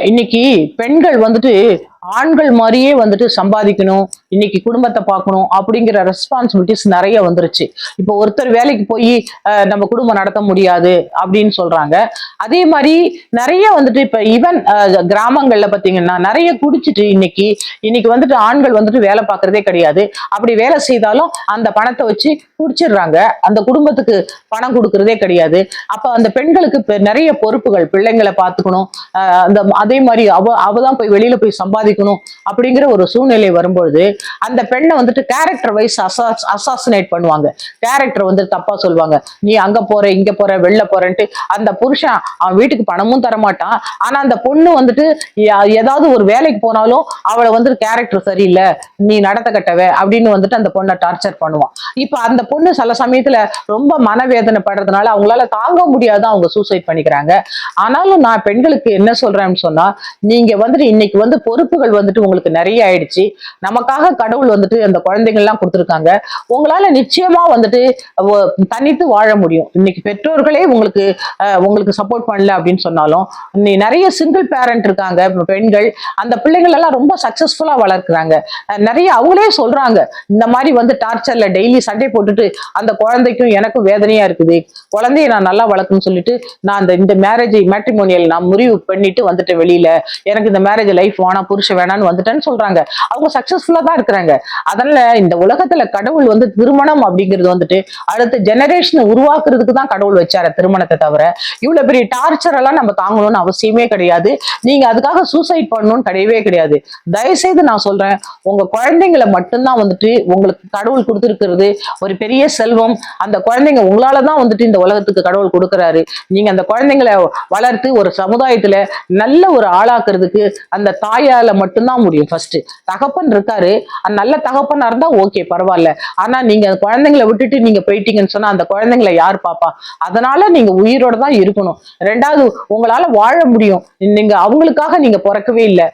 இன்னைக்கு பெண்கள் வந்துட்டு ஆண்கள் மாதிரியே வந்துட்டு சம்பாதிக்கணும், இன்னைக்கு குடும்பத்தை பார்க்கணும் அப்படிங்கிற ரெஸ்பான்சிபிலிட்டிஸ் நிறைய வந்துருச்சு. இப்போ ஒருத்தர் வேலைக்கு போய் நம்ம குடும்பம் நடத்த முடியாது அப்படின்னு சொல்றாங்க. அதே மாதிரி நிறைய வந்துட்டு இப்ப ஈவன் கிராமங்கள்ல பாத்தீங்கன்னா நிறைய குடிச்சிட்டு இன்னைக்கு இன்னைக்கு வந்துட்டு ஆண்கள் வந்துட்டு வேலை பார்க்கறதே கிடையாது. அப்படி வேலை செய்தாலும் அந்த பணத்தை வச்சு குடிச்சிடுறாங்க. அந்த குடும்பத்துக்கு பணம் கொடுக்கறதே கிடையாது. அப்ப அந்த பெண்களுக்கு நிறைய பொறுப்புகள், பிள்ளைங்களை பார்த்துக்கணும். அந்த அதே மாதிரி அவதான் போய் வெளியில போய் சம்பாதிக்கணும் அப்படிங்கிற ஒரு சூழ்நிலை வரும்பொழுது அந்த பெண்ணை வந்துட்டு கேரக்டர் வைஸ் அசாசினேட் பண்ணுவாங்க. கேரக்டர் வந்து தப்பா சொல்லுவாங்க. நீ அங்க போற, இங்க போற, வெளில போறன்ட்டு. அந்த புருஷன் அவன் வீட்டுக்கு பணமும் தரமாட்டான். ஆனா அந்த பொண்ணு வந்துட்டு ஏதாவது ஒரு வேலைக்கு போனாலும் அவளை வந்துட்டு கேரக்டர் சரியில்லை, நீ நடத்த கட்டவ அப்படின்னு வந்துட்டு அந்த பொண்ணை டார்ச்சர் பண்ணுவான். இப்ப அந்த பொண்ணு சில சமயத்துல ரொம்ப மனவேதனை படுறதுனால அவங்களால தாங்க முடியாத அவங்க சூசைட் பண்ணிக்கிறாங்க. ஆனாலும் நான் பெண்களுக்கு என்ன சொல்றேன்னு சொன்னா, நீங்க வந்துட்டு இன்னைக்கு வந்து பொறுப்புகள் வந்துட்டு உங்களுக்கு நிறைய ஆயிடுச்சு. நமக்காக கடவுள் வந்துட்டு அந்த குழந்தைகள் எல்லாம் கொடுத்துருக்காங்க. உங்களால நிச்சயமா வந்துட்டு தனித்து வாழ முடியும். இன்னைக்கு பெற்றோர்களே உங்களுக்கு உங்களுக்கு சப்போர்ட் பண்ணல அப்படின்னு சொன்னாலும் நிறைய சிங்கிள் பேரண்ட் இருக்காங்க பெண்கள். அந்த பிள்ளைகள் எல்லாம் ரொம்ப சக்சஸ்ஃபுல்லா வளர்க்குறாங்க. நிறைய அவங்களே சொல்றாங்க, இந்த மாதிரி வந்து டார்ச்சர்ல டெய்லி சண்டை போட்டுட்டு அந்த குழந்தைக்கும் எனக்கும் வேதனையா இருக்குது, குழந்தைய நான் நல்லா வளர்க்குன்னு சொல்லிட்டு நான் இந்த மேரேஜ் மேட்ரிமோனியல் நான் முறிவு பண்ணிட்டு வந்துட்டேன் வெளியில, எனக்கு இந்த மேரேஜ் லைஃப் வேணாம், புருஷ வேணான்னு வந்துட்டேன்னு சொல்றாங்க. அவங்க சக்சஸ்ஃபுல்லா தான் இருக்கிறாங்க. அதனால இந்த உலகத்துல கடவுள் வந்து திருமணம் அப்படிங்கிறது வந்துட்டு அடுத்த ஜெனரேஷனை உருவாக்குறதுக்கு தான் கடவுள் வச்சாரு திருமணத்தை தவிர இவ்வளவு பெரிய டார்ச்சர் எல்லாம் நம்ம தாங்கணும்னு அவசியமே கிடையாது. நீங்க அதுக்காக சூசைட் பண்ணணும்னு கிடையவே கிடையாது. தயவுசெய்து நான் சொல்றேன், உங்க குழந்தைங்களை மட்டும்தான் வந்துட்டு உங்களுக்கு கடவுள் கொடுத்துருக்கிறது ஒரு பெரிய செல்வம். அந்த குழந்தைங்க உங்களாலதான் வந்துட்டு இந்த உலகத்துக்கு கடவுள் கொடுக்குறாரு. நீங்க அந்த குழந்தைங்களை வளர்த்து ஒரு சமுதாயத்துல நல்ல ஒரு ஆளாக்குறதுக்கு அந்த தாயால மட்டும்தான் முடியும். ஃபர்ஸ்ட் தகப்பன் இருக்காரு, நல்ல தகப்பனா இருந்தா ஓகே பரவாயில்ல. ஆனா நீங்க குழந்தைங்களை விட்டுட்டு நீங்க போயிட்டீங்கன்னு சொன்னா அந்த குழந்தைங்களை யார் பாப்பா? அதனால நீங்க உயிரோட தான் இருக்கணும். ரெண்டாவது, உங்களால வாழ முடியும். நீங்க அவங்களுக்காக நீங்க பிறக்கவே இல்லை,